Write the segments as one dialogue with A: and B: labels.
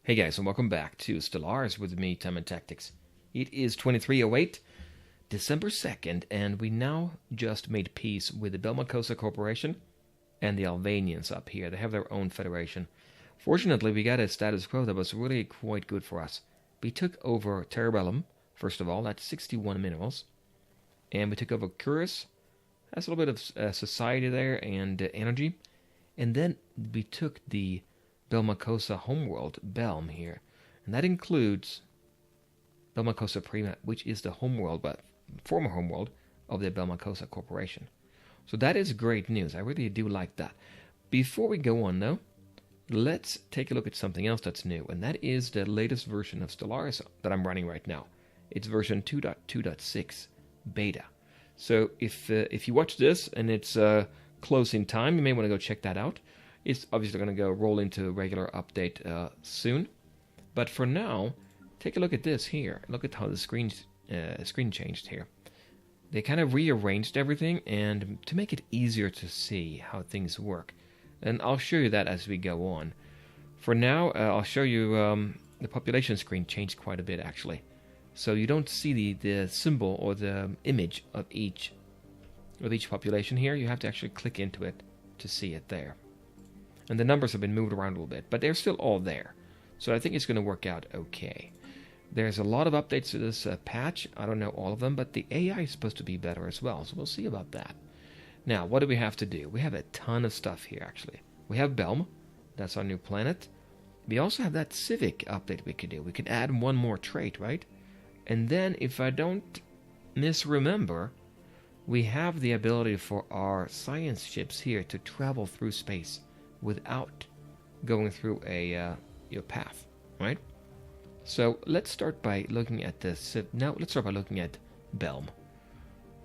A: Hey guys, and welcome back to Stellaris with me, Time and Tactics. It is 2308, December 2nd, and we now just made peace with the Megacorp Corporation and the Albanians up here. They have their own federation. Fortunately, we got a status quo that was really quite good for us. We took over Terebellum, first of all, that's 61 minerals. And we took over Curus, that's a little bit of society there and energy. And then we took the Megacorp homeworld, Belm, here. And that includes Megacorp Prima, which is the homeworld, but former homeworld of the Megacorp Corporation. So that is great news. I really do like that. Before we go on, though, let's take a look at something else that's new, and that is the latest version of Stellaris that I'm running right now. It's version 2.2.6 beta. So if you watch this and it's close in time, you may want to go check that out. It's obviously going to go roll into a regular update soon. But for now, take a look at this here. Look at how the screen changed here. They kind of rearranged everything and to make it easier to see how things work. And I'll show you that as we go on. For now, I'll show you the population screen changed quite a bit actually. So you don't see the symbol or the image of each population here. You have to actually click into it to see it there. And the numbers have been moved around a little bit, but they're still all there. So I think it's going to work out okay. There's a lot of updates to this patch. I don't know all of them, but the AI is supposed to be better as well, so we'll see about that. Now, what do we have to do? We have a ton of stuff here, actually. We have Belm. That's our new planet. We also have that civic update we could do. We could add one more trait, right? And then, if I don't misremember, we have the ability for our science ships here to travel through space without going through a path, right? So let's start by looking at this. Now let's start by looking at Belm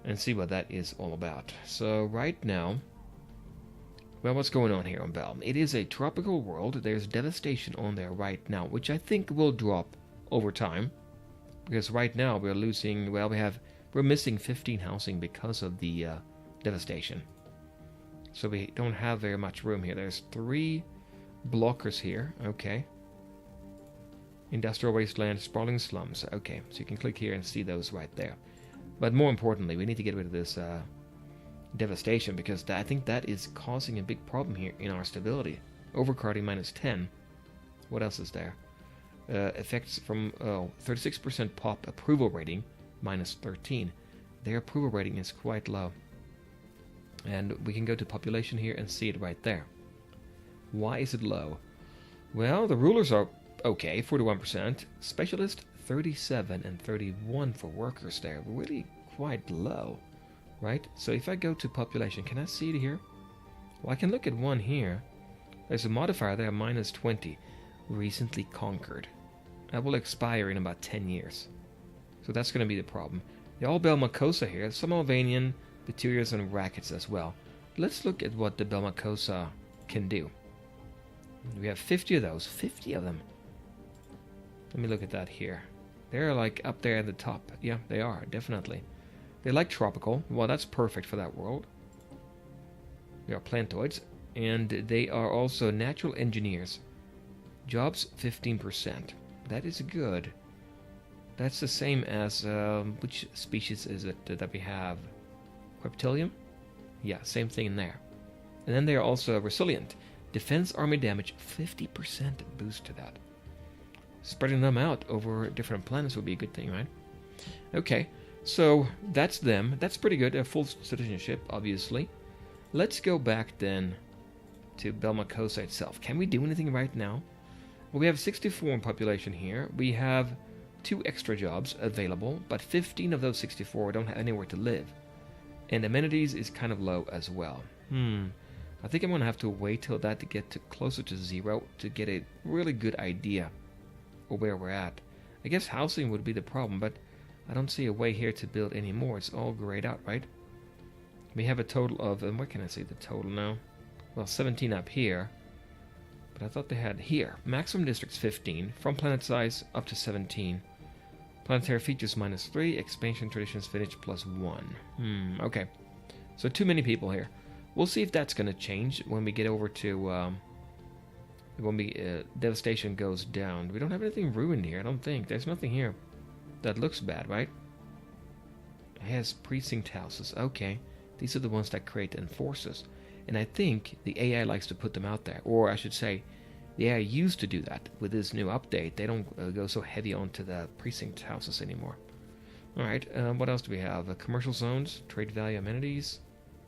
A: and see what that is all about. So right now, well, what's going on here on Belm? It is a tropical world. There's devastation on there right now, which I think will drop over time, because right now we're losing. Well, we're missing 15 housing because of the devastation. So we don't have very much room here. There's 3 blockers here. Okay. Industrial wasteland, sprawling slums. Okay, so you can click here and see those right there. But more importantly, we need to get rid of this devastation, because I think that is causing a big problem here in our stability. Overcrowding -10. What else is there? Effects from 36% pop approval rating -13. Their approval rating is quite low. And we can go to population here and see it right there. Why is it low? Well, the rulers are okay, 41%. Specialist, 37 and 31 for workers there. Really quite low, right? So if I go to population, can I see it here? Well, I can look at one here. There's a modifier there, -20. Recently conquered. That will expire in about 10 years. So that's going to be the problem. The all Megacorp here, some Albanian, Baturias and Rackets as well. Let's look at what the Megacorp can do. We have 50 of those. 50 of them. Let me look at that here. They're like up there at the top. Yeah, they are, definitely. They like tropical. Well, that's perfect for that world. They are plantoids. And they are also natural engineers. Jobs, 15%. That is good. That's the same as, which species is it that we have? Reptilium? Yeah, same thing in there. And then they are also resilient. Defense army damage, 50% boost to that. Spreading them out over different planets would be a good thing, right? Okay, so that's them. That's pretty good. A full citizenship, obviously. Let's go back then to Megacorp itself. Can we do anything right now? Well, we have 64 in population here. We have 2 extra jobs available, but 15 of those 64 don't have anywhere to live. And amenities is kind of low as well. I think I'm going to have to wait till that to get closer to 0 to get a really good idea of where we're at. I guess housing would be the problem, but I don't see a way here to build any more. It's all grayed out, right? We have a total of, and what can I say the total now? Well, 17 up here. But I thought they had here. Maximum districts 15, from planet size up to 17. Planetary features -3, expansion traditions finish +1. Okay. So too many people here. We'll see if that's going to change when we get over to when devastation goes down. We don't have anything ruined here, I don't think. There's nothing here that looks bad, right? It has precinct houses. Okay, these are the ones that create enforcers. And I think the AI likes to put them out there. Or I should say, the AI used to do that. With this new update, they don't go so heavy onto the precinct houses anymore. Alright, what else do we have? Commercial zones, trade value amenities.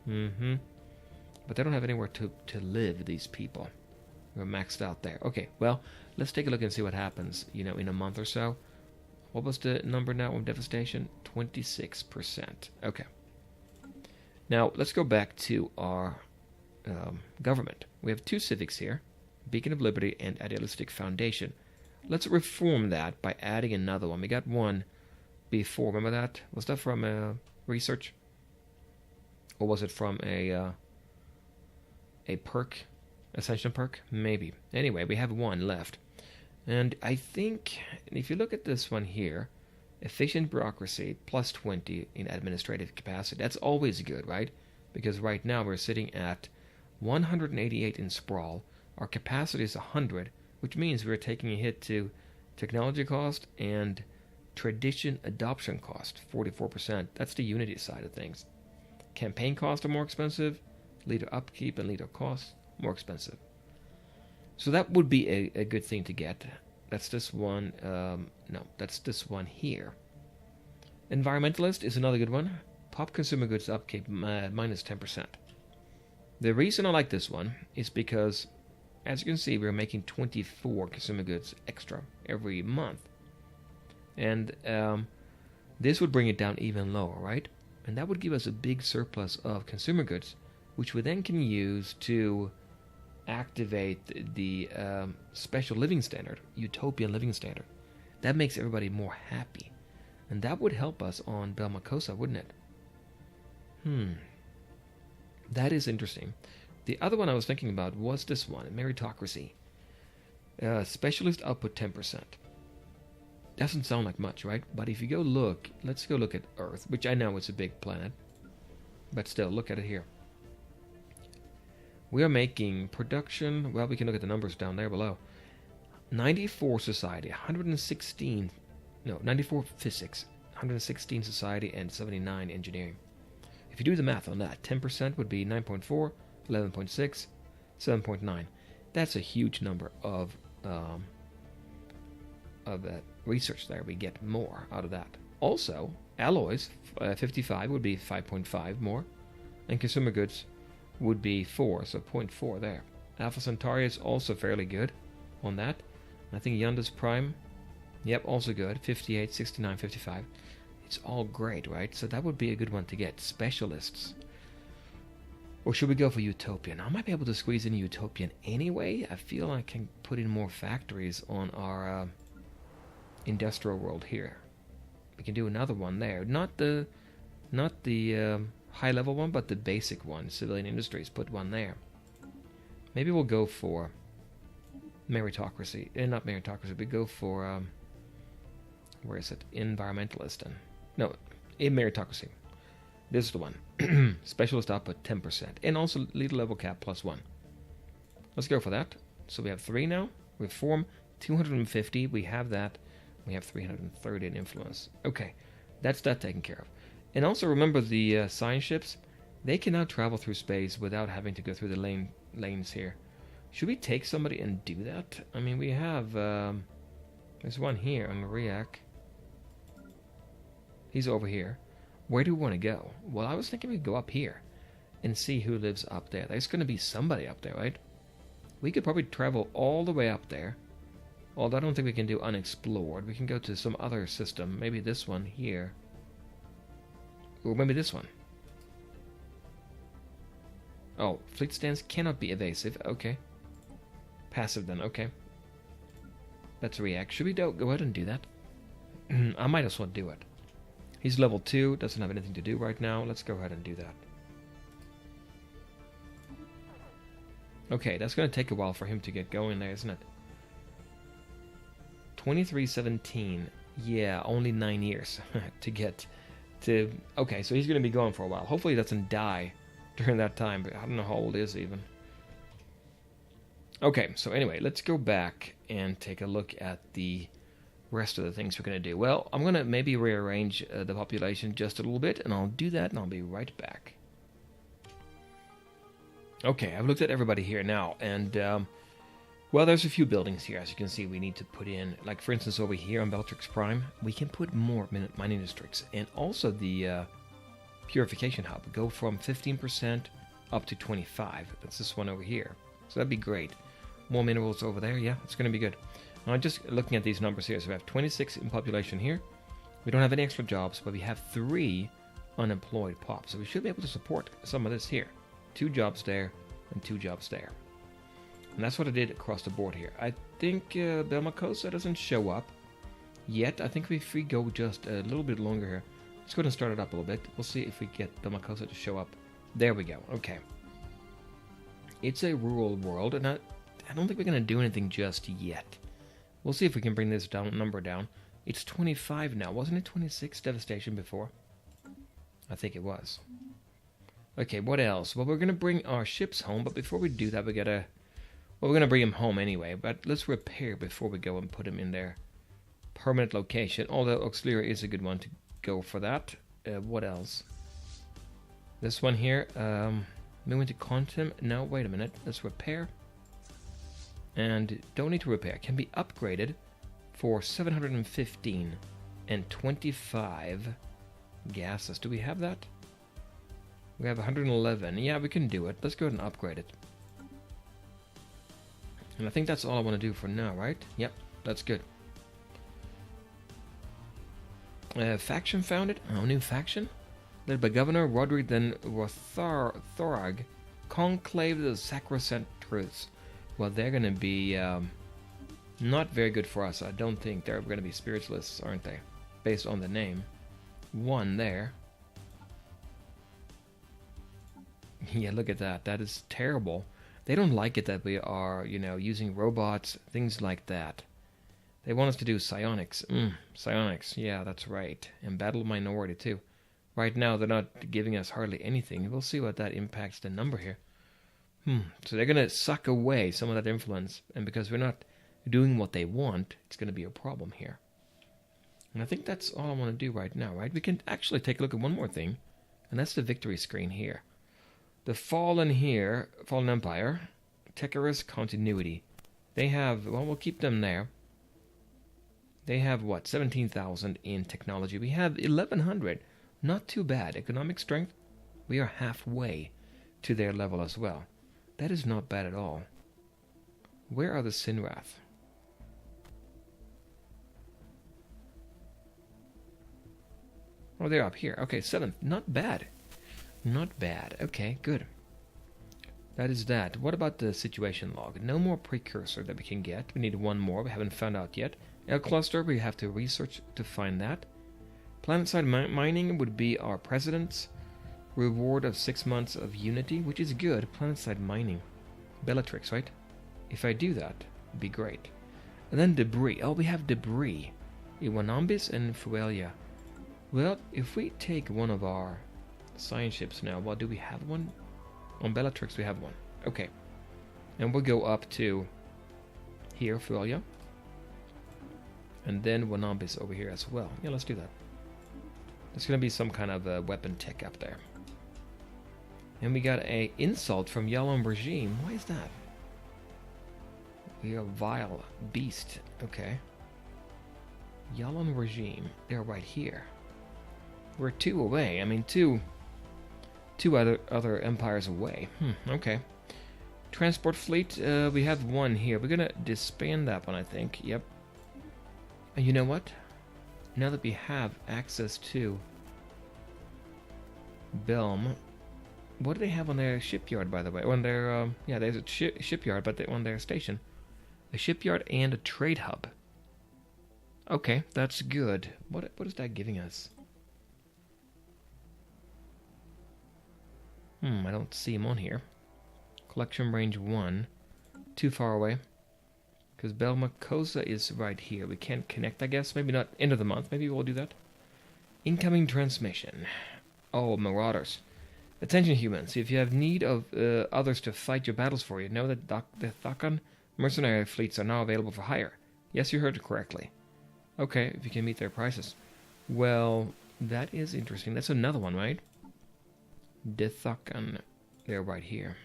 A: But they don't have anywhere to live, these people. We're maxed out there. Okay, well, let's take a look and see what happens, in a month or so. What was the number now of devastation? 26%. Okay. Now, let's go back to our government. We have two civics here, Beacon of Liberty and Idealistic Foundation. Let's reform that by adding another one. We got one before. Remember that? Was that from research? Or was it from a perk? Ascension perk? Maybe. Anyway, we have one left. And I think, if you look at this one here, efficient bureaucracy plus 20 in administrative capacity. That's always good, right? Because right now we're sitting at 188 in sprawl. Our capacity is 100, which means we're taking a hit to technology cost and tradition adoption cost, 44%. That's the Unity side of things. Campaign costs are more expensive. Leader upkeep and leader costs more expensive. So that would be a good thing to get. That's this one. No, that's this one here. Environmentalist is another good one. Pop consumer goods upkeep minus 10%. The reason I like this one is because, as you can see, we're making 24 consumer goods extra every month. And this would bring it down even lower, right? And that would give us a big surplus of consumer goods, which we then can use to activate the special living standard, utopian living standard. That makes everybody more happy. And that would help us on Belmacosa, wouldn't it? That is interesting. The other one I was thinking about was this one, meritocracy. Specialist output 10%. Doesn't sound like much, right? But if you go look, let's go look at Earth, which I know is a big planet. But still, look at it here. We are making production, well, we can look at the numbers down there below. 94 society, 94 physics, 116 society, and 79 engineering. If you do the math on that, 10% would be 9.4, 11.6, 7.9. That's a huge number of research there. We get more out of that. Also, alloys, 55 would be 5.5 more, and consumer goods would be 4, so 0.4 there. Alpha Centauri is also fairly good on that. I think Yonda's Prime, yep, also good. 58, 69, 55. It's all great, right? So that would be a good one to get. Specialists. Or should we go for Utopian? I might be able to squeeze in Utopian anyway. I feel I can put in more factories on our industrial world here. We can do another one there. Not the high level one, but the basic one. Civilian industries, put one there. Maybe we'll go for meritocracy. Not meritocracy, but go for where is it? Environmentalist. No, in meritocracy. This is the one. Specialist output 10%. And also leader level cap plus 1. Let's go for that. So we have 3 now. Reform 250. We have that. We have 330 in influence. Okay, that's that taken care of. And also remember the science ships. They can now travel through space without having to go through the lanes here. Should we take somebody and do that? I mean, we have... there's one here on Riak. He's over here. Where do we want to go? Well, I was thinking we'd go up here and see who lives up there. There's going to be somebody up there, right? We could probably travel all the way up there. Although I don't think we can do unexplored. We can go to some other system. Maybe this one here. Or maybe this one. Oh, fleet stance cannot be evasive. Okay. Passive then, okay. Let's react. Should we go ahead and do that? I might as well do it. He's level 2, doesn't have anything to do right now. Let's go ahead and do that. Okay, that's going to take a while for him to get going there, isn't it? 2317. Yeah, only 9 years to get to... Okay, so he's going to be going for a while. Hopefully he doesn't die during that time, but I don't know how old he is even. Okay, so anyway, let's go back and take a look at the rest of the things we're going to do. Well, I'm going to maybe rearrange the population just a little bit, and I'll do that, and I'll be right back. Okay, I've looked at everybody here now, and, well, there's a few buildings here, as you can see, we need to put in. Like, for instance, over here on Bellatrix Prime, we can put more mining districts, and also the purification hub. Go from 15% up to 25. That's this one over here. So that'd be great. More minerals over there, yeah, it's going to be good. Now, just looking at these numbers here, so we have 26 in population here. We don't have any extra jobs, but we have 3 unemployed pops. So we should be able to support some of this here. 2 jobs there and 2 jobs there. And that's what I did across the board here. I think Belmacosa doesn't show up yet. I think if we go just a little bit longer here, let's go ahead and start it up a little bit. We'll see if we get Belmacosa to show up. There we go. Okay. It's a rural world, and I don't think we're going to do anything just yet. We'll see if we can bring this number down. It's 25 now. Wasn't it 26 devastation before? I think it was. Okay, what else? Well, we're going to bring our ships home, but before we do that, we got to... Well, we're going to bring them home anyway, but let's repair before we go and put them in their permanent location, although Auxiliary is a good one to go for that. What else? This one here, moving to quantum. No, wait a minute. Let's repair. And don't need to repair. Can be upgraded for 715 and 25 gases. Do we have that? We have 111. Yeah, we can do it. Let's go ahead and upgrade it. And I think that's all I want to do for now, right? Yep, that's good. Faction founded. Oh, new faction? Led by Governor Roderick then Thorag. Conclave the Sacrosanct Truths. Well, they're going to be not very good for us. I don't think they're going to be spiritualists, aren't they? Based on the name. 1 there. Yeah, look at that. That is terrible. They don't like it that we are, you know, using robots, things like that. They want us to do psionics. Psionics, yeah, that's right. And battle minority, too. Right now, they're not giving us hardly anything. We'll see what that impacts the number here. So they're going to suck away some of that influence. And because we're not doing what they want, it's going to be a problem here. And I think that's all I want to do right now, right? We can actually take a look at one more thing. And that's the victory screen here. The Fallen Empire, Tecarus Continuity. They have, well, we'll keep them there. They have, what, 17,000 in technology. We have 1,100. Not too bad. Economic strength, we are halfway to their level as well. That is not bad at all. Where are the Sinrath? Oh, they're up here. Okay, 7th. Not bad. Not bad. Okay, good. That is that. What about the situation log? No more precursor that we can get. We need 1 more. We haven't found out yet. L cluster, we have to research to find that. Planetside mining would be our president's reward of 6 months of unity, which is good. Planetside mining. Bellatrix, right? If I do that, it'd be great. And then debris. Oh, we have debris. Iwanambis and Fuelia. Well, if we take one of our science ships now, well, do we have one? On Bellatrix, we have one. Okay. And we'll go up to here, Fuelia. And then Wanambis over here as well. Yeah, let's do that. There's going to be some kind of weapon tech up there. And we got a insult from Yalom Regime. Why is that? We are vile beast. Okay. Yalom Regime. They're right here. We're 2 away. I mean, two other empires away. Okay. Transport fleet. We have 1 here. We're going to disband that one, I think. Yep. And you know what? Now that we have access to Belm, what do they have on their shipyard, by the way? On their, yeah, there's a shipyard, but on their station. A shipyard and a trade hub. Okay, that's good. What is that giving us? I don't see him on here. Collection range 1. Too far away. Because Belmacosa is right here. We can't connect, I guess. Maybe not end of the month. Maybe we'll do that. Incoming transmission. Oh, Marauders. Attention humans, if you have need of others to fight your battles for you, know that the Thakan mercenary fleets are now available for hire. Yes, you heard it correctly. Okay, if you can meet their prices. Well, that is interesting. That's another one, right? The Thakan. They're right here.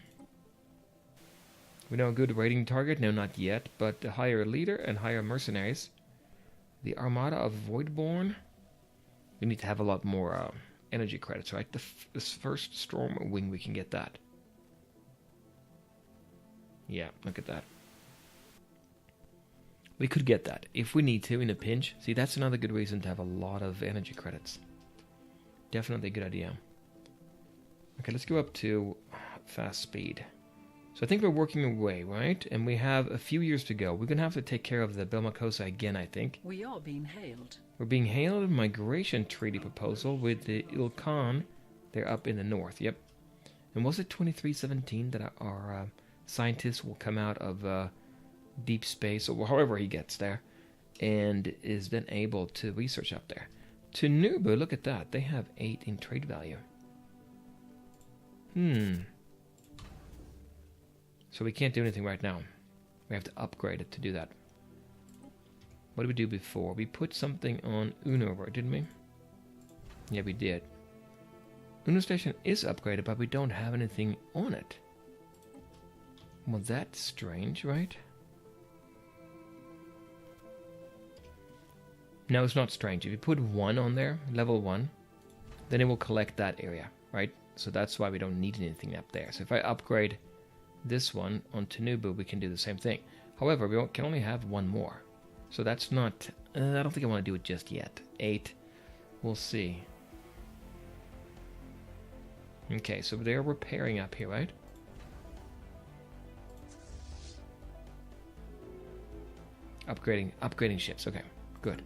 A: We know a good rating target? No, not yet, but a higher leader and higher mercenaries. The Armada of Voidborn. We need to have a lot more energy credits, right? This first Storm Wing, we can get that. Yeah, look at that. We could get that if we need to in a pinch. See, that's another good reason to have a lot of energy credits. Definitely a good idea. Okay, let's go up to fast speed. So I think we're working away, right? And we have a few years to go. We're going to have to take care of the Belmacosa again, I think.
B: We are being hailed.
A: We're being hailed a migration treaty proposal with the Ilkhan. They're up in the north, yep. And was it 2317 that our scientist will come out of deep space, or however he gets there, and is then able to research up there. To Nubu, look at that. They have 8 in trade value. So we can't do anything right now. We have to upgrade it to do that. What did we do before? We put something on Uno, didn't we? Yeah, we did. Uno Station is upgraded, but we don't have anything on it. Well, that's strange, right? No, it's not strange. If you put 1 on there, level 1, then it will collect that area, right? So that's why we don't need anything up there. So if I upgrade this one on Tanubu, we can do the same thing. However, we can only have 1 more. So that's not... I don't think I want to do it just yet. 8. We'll see. Okay, so they're repairing up here, right? Upgrading ships. Okay, good.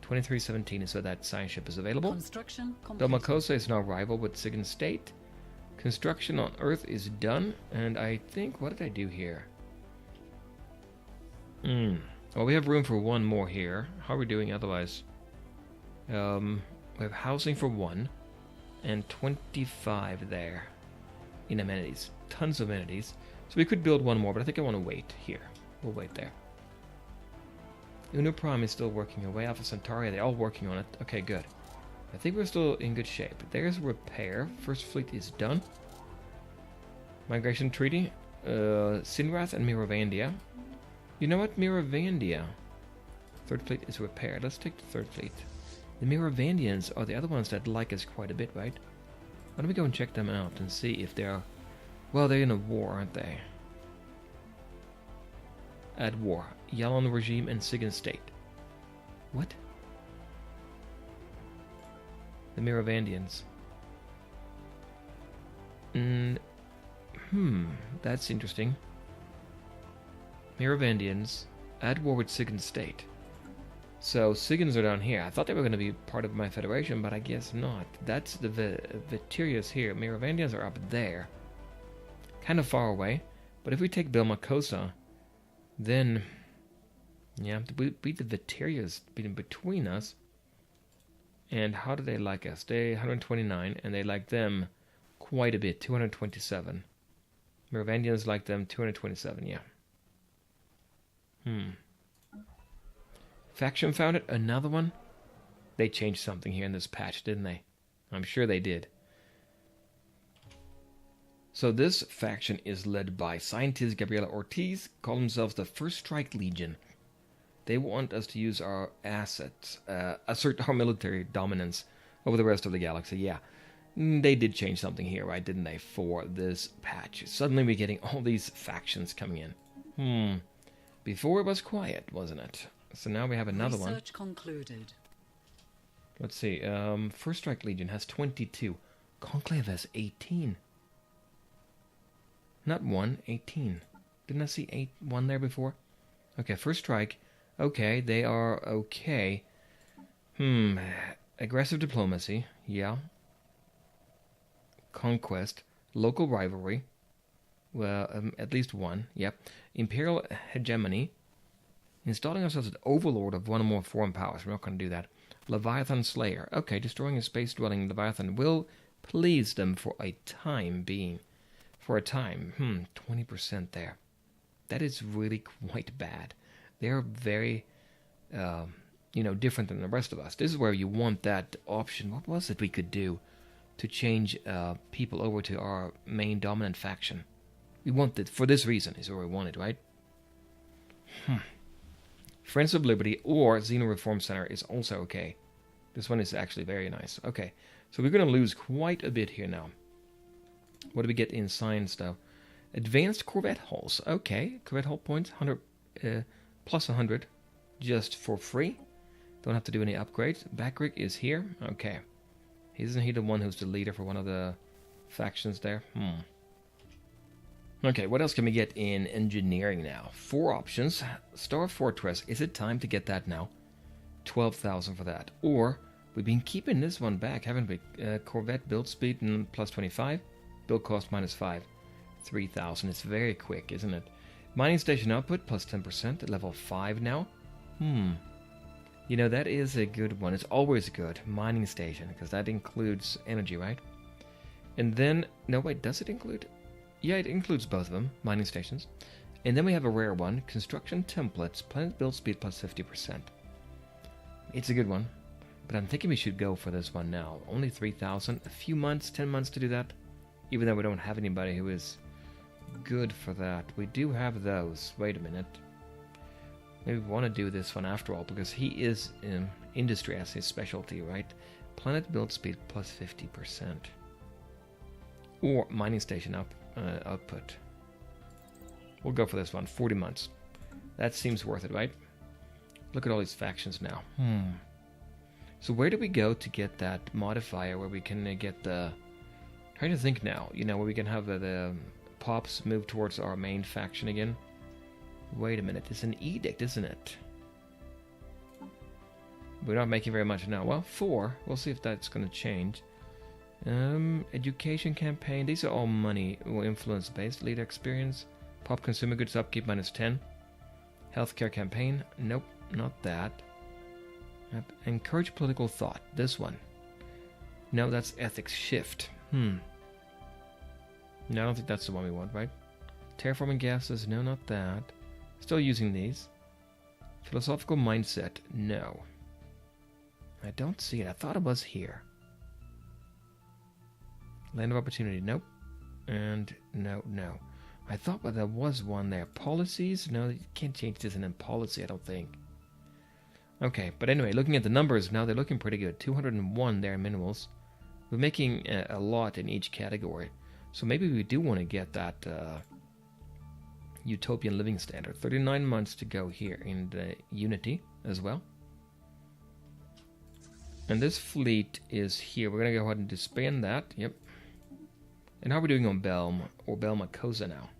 A: 2317 is so that science ship is available.
B: Construction complete.
A: Belmacosa is now rival with Sigan State. Construction on Earth is done, and I think, what did I do here? Well, we have room for 1 more here. How are we doing otherwise? We have housing for 1, and 25 there in amenities. Tons of amenities. So we could build 1 more, but I think I want to wait here. We'll wait there. Uno Prime is still working away. Alpha Centauri, they're all working on it. Okay, good. I think we're still in good shape. There's repair. First fleet is done. Migration treaty. Sinrath and Miravandia. You know what? Miravandia. Third fleet is repaired. Let's take the third fleet. The Miravandians are the other ones that like us quite a bit, right? Why don't we go and check them out and see if they're... Well, they're in a war, aren't they? At war. Yalon regime and Sigan State. What? The Miravandians. That's interesting. Miravandians at war with Sigan State. So Sigans are down here. I thought they were going to be part of my federation, but I guess not. That's the Vitirius here. Miravandians are up there. Kind of far away. But if we take Belmacosa, then... Yeah, we the Vitirius between us. And how do they like us? They 129, and they like them quite a bit, 227. Miravandians like them 227, yeah. Faction founded, another one? They changed something here in this patch, didn't they? I'm sure they did. So this faction is led by scientist Gabriela Ortiz, call themselves the First Strike Legion. They want us to use our assets, assert our military dominance over the rest of the galaxy. Yeah, they did change something here, right, didn't they, for this patch? Suddenly we're getting all these factions coming in. Before it was quiet, wasn't it? So now we have another one.
B: Research concluded.
A: Let's see. First Strike Legion has 22. Conclave has 18. Not 1, 18. Didn't I see 1 there before? Okay, First Strike. Okay, they are okay. Aggressive diplomacy. Yeah. Conquest. Local rivalry. Well, at least 1. Yep. Imperial hegemony. Installing ourselves as overlord of 1 or more foreign powers. We're not going to do that. Leviathan Slayer. Okay, destroying a space-dwelling Leviathan will please them for a time being. For a time, 20% there. That is really quite bad. They're very, different than the rest of us. This is where you want that option. What was it we could do to change people over to our main dominant faction? We want it for this reason, is what we wanted, right? Friends of Liberty or Xeno Reform Center is also okay. This one is actually very nice. Okay, so we're going to lose quite a bit here now. What do we get in science, though? Advanced Corvette hulls. Okay, Corvette hull points, 100 plus 100, just for free. Don't have to do any upgrades. Backrick is here. Okay. Isn't he the one who's the leader for one of the factions there? Okay, what else can we get in engineering now? 4 options. Star Fortress. Is it time to get that now? 12,000 for that. Or, we've been keeping this one back, haven't we? Corvette build speed plus 25. Build cost minus 5. 3,000. It's very quick, isn't it? Mining station output plus 10% at level 5 now. That is a good one. It's always good. Mining station, because that includes energy, right? And then, no wait, does it include? Yeah, it includes both of them, mining stations. And then we have a rare one, construction templates, planet build speed plus 50%. It's a good one, but I'm thinking we should go for this one now. Only 3,000, a few months, 10 months to do that. Even though we don't have anybody who is good for that. We do have those. Wait a minute. Maybe we want to do this one after all, because he is in industry as his specialty, right? Planet build speed plus 50%. Or mining station output. We'll go for this one, 40 months. That seems worth it, right? Look at all these factions now. So where do we go to get that modifier where we can get the... Trying to think now, where we can have the pops move towards our main faction again. Wait a minute, it's an edict, isn't it? We're not making very much now. Well, 4. We'll see if that's going to change. Education campaign. These are all money or influence based. Leader experience. Pop consumer goods upkeep minus 10. Healthcare campaign. Nope, not that. Encourage political thought. This one. No, that's ethics shift. No, I don't think that's the one we want, right? Terraforming gases. No, not that. Still using these. Philosophical mindset. No. I don't see it. I thought it was here. Land of opportunity. Nope. And no. I thought there was one there. Policies? No, you can't change this in policy, I don't think. Okay, but anyway, looking at the numbers now, they're looking pretty good. 201 there in minerals. We're making a lot in each category. So maybe we do want to get that utopian living standard. 39 months to go here in the Unity as well. And this fleet is here. We're going to go ahead and disband that. Yep. And how are we doing on Belm or Belmacosa now?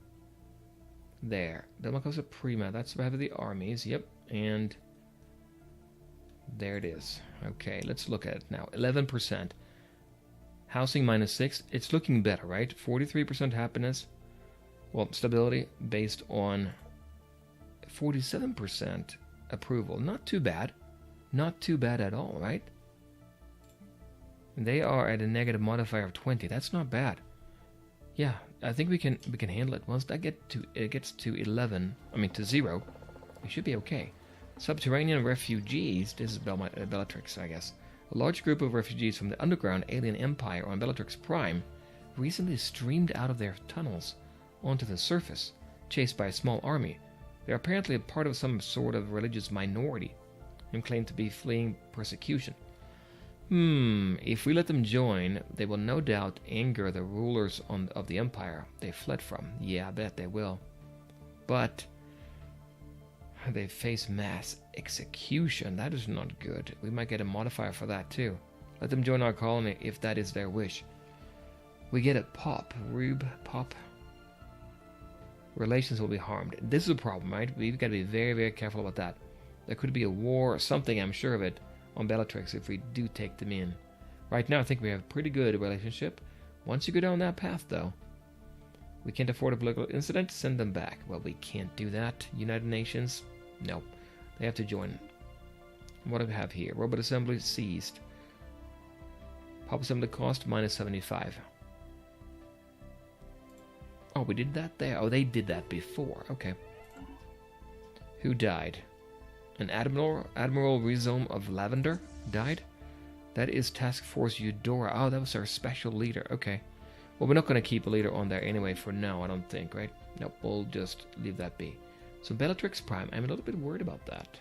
A: There. Belmacosa Prima. That's where we have the armies. Yep. And there it is. Okay, let's look at it now. 11%. Housing minus 6. It's looking better, right? 43% happiness. Well, stability based on 47% approval. Not too bad. Not too bad at all, right? They are at a negative modifier of 20. That's not bad. Yeah, I think we can handle it. Once that gets to 11, to 0, we should be okay. Subterranean refugees. This is Bellatrix, I guess. A large group of refugees from the underground alien empire on Bellatrix Prime recently streamed out of their tunnels onto the surface, chased by a small army. They are apparently a part of some sort of religious minority and claim to be fleeing persecution. If we let them join, they will no doubt anger the rulers of the empire they fled from. Yeah, I bet they will. But they face mass execution. That is not good. We might get a modifier for that too. Let them join our colony if that is their wish. We get a pop. Rube, pop. Relations will be harmed. This is a problem, right? We've got to be very, very careful about that. There could be a war or something, I'm sure of it, on Bellatrix if we do take them in. Right now, I think we have a pretty good relationship. Once you go down that path, though, we can't afford a political incident, send them back. Well, we can't do that. United Nations? No. They have to join. What do we have here? Robot assembly seized. Pop assembly cost minus 75. Oh, we did that there. Oh, they did that before. Okay. Who died? An Admiral Rhizome of Lavender died? That is Task Force Eudora. Oh, that was our special leader. Okay. Well, we're not going to keep a leader on there anyway for now, I don't think, right? Nope, we'll just leave that be. So Bellatrix Prime, I'm a little bit worried about that.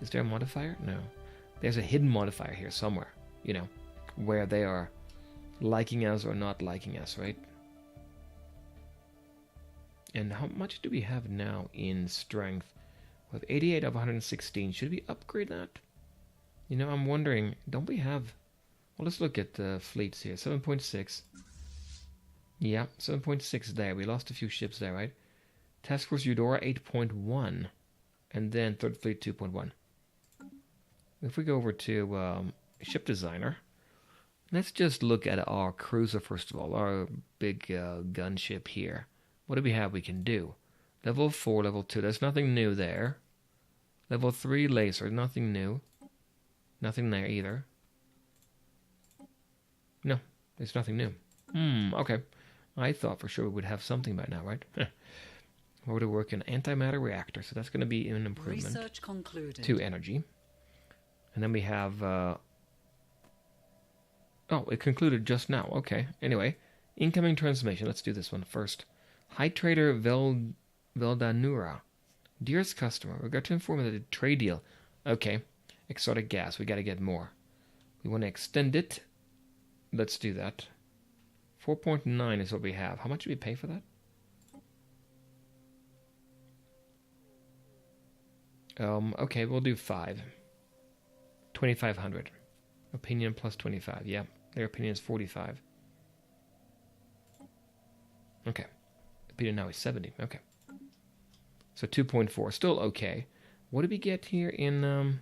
A: Is there a modifier? No. There's a hidden modifier here somewhere, you know, where they are liking us or not liking us, right? And how much do we have now in strength? We have 88 of 116. Should we upgrade that? You know, I'm wondering, don't we have... Well, let's look at the fleets here. 7.6. Yeah, 7.6 there. We lost a few ships there, right? Task Force Eudora 8.1. And then Third Fleet 2.1. If we go over to Ship Designer, let's just look at our cruiser first of all. Our big gunship here. What do we have we can do? Level 4, level 2. There's nothing new there. Level 3 laser. Nothing new. Nothing there either. No, there's nothing new. Okay. I thought for sure we would have something by now, right? We're to work in antimatter reactor, so that's going to be an improvement.
B: Research concluded.
A: To energy. And then we have... Oh, it concluded just now. Okay. Anyway, incoming transmission. Let's do this one first. High Trader Veldanura. Dearest customer, we got to inform you that the trade deal. Okay. Exotic gas. We got to get more. We want to extend it. Let's do that. 4.9 is what we have. How much do we pay for that? Okay, we'll do 5. 2,500. Opinion plus 25. Yeah, their opinion is 45. Okay. Opinion now is 70. Okay. So 2.4. Still okay. What did we get here in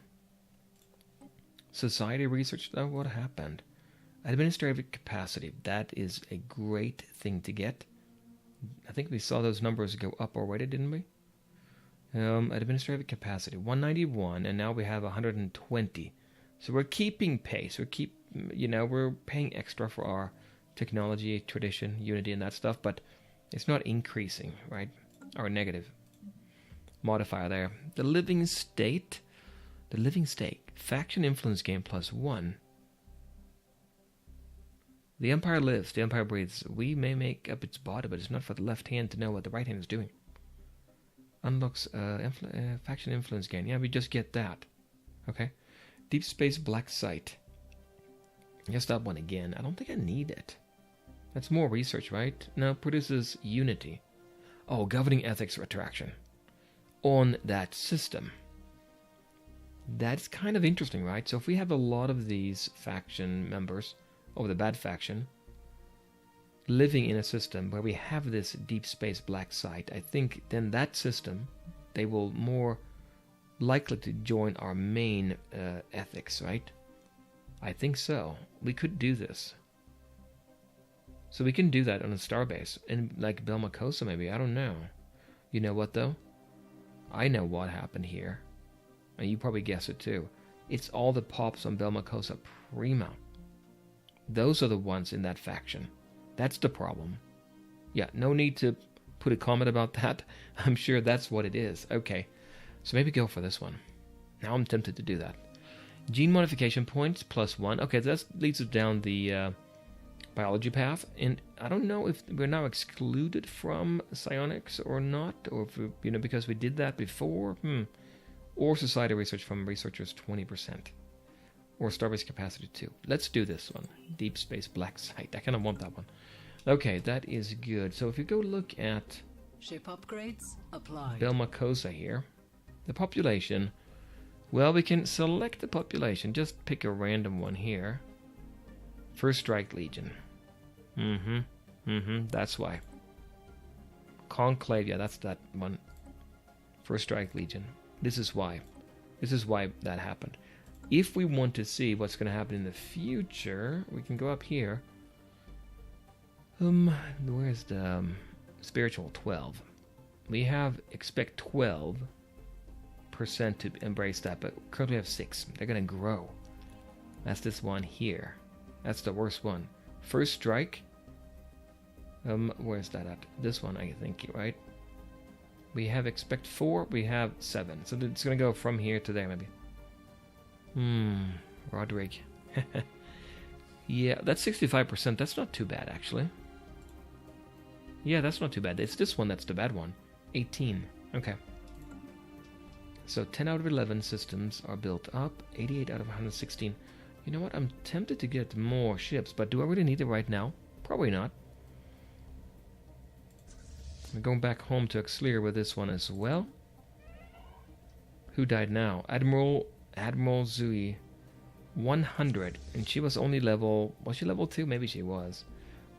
A: society research? Oh, what happened? Administrative capacity. That is a great thing to get. I think we saw those numbers go up already, didn't we? Administrative capacity 191, and now we have 120. So we're keeping pace. We're paying extra for our technology, tradition, unity, and that stuff, but it's not increasing, right? Or negative modifier there. The living state. Faction influence gain +1. The Empire lives, the Empire breathes. We may make up its body, but it's not for the left hand to know what the right hand is doing. Unlocks faction influence gain. Yeah, we just get that. Okay. Deep Space Black Site. Guess that one again. I don't think I need it. That's more research, right? No, produces unity. Oh, governing ethics retraction. On that system. That's kind of interesting, right? So if we have a lot of these faction members... or the bad faction, living in a system where we have this deep space black site, I think then that system, they will more likely to join our main ethics, right? I think so. We could do this. So we can do that on a starbase, in like Belmacosa maybe, I don't know. You know what though? I know what happened here. And you probably guess it too. It's all the pops on Belmacosa Prima. Those are the ones in that faction. That's the problem. Yeah, no need to put a comment about that. I'm sure that's what it is. Okay, so maybe go for this one. Now I'm tempted to do that. Gene modification points +1. Okay, that leads us down the biology path. And I don't know if we're now excluded from psionics or not. Or if we, because we did that before. Or society research from researchers 20%. Or starbase capacity 2. Let's do this one. Deep Space Black Site. I kind of want that one. Okay, that is good. So if you go look at...
B: ship upgrades applied.
A: Belmacosa here. The population. Well, we can select the population. Just pick a random one here. First Strike Legion. That's why. Conclave. Yeah, that's that one. First Strike Legion. This is why. This is why that happened. If we want to see what's going to happen in the future, we can go up here. Where's the spiritual 12? We have expect 12% to embrace that, but currently we have 6. They're going to grow. That's this one here. That's the worst one. First strike. Where's that at? This one, I think, right? We have expect 4, we have 7. So it's gonna go from here to there, maybe. Roderick. Yeah, that's 65%. That's not too bad, actually. Yeah, that's not too bad. It's this one that's the bad one. 18. Okay. So 10 out of 11 systems are built up. 88 out of 116. You know what? I'm tempted to get more ships, but do I really need it right now? Probably not. I'm going back home to Auxiliary with this one as well. Who died now? Admiral Zui. 100. And she was only level... Was she level 2? Maybe she was.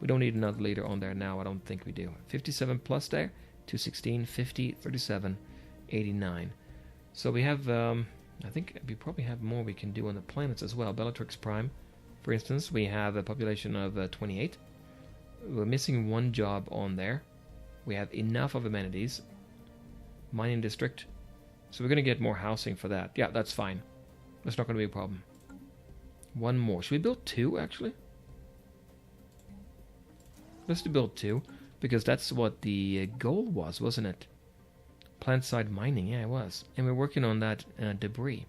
A: We don't need another leader on there now. I don't think we do. 57 plus there. 216, 50, 37, 89. So we have... I think we probably have more we can do on the planets as well. Bellatrix Prime, for instance. We have a population of 28. We're missing one job on there. We have enough of amenities. Mining district. So we're going to get more housing for that. Yeah, that's fine. That's not going to be a problem. One more. Should we build 2, actually? Let's build 2. Because that's what the goal was, wasn't it? Plant-side mining. Yeah, it was. And we're working on that debris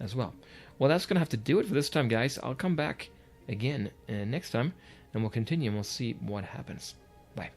A: as well. Well, that's going to have to do it for this time, guys. I'll come back again next time. And we'll continue and we'll see what happens. Bye.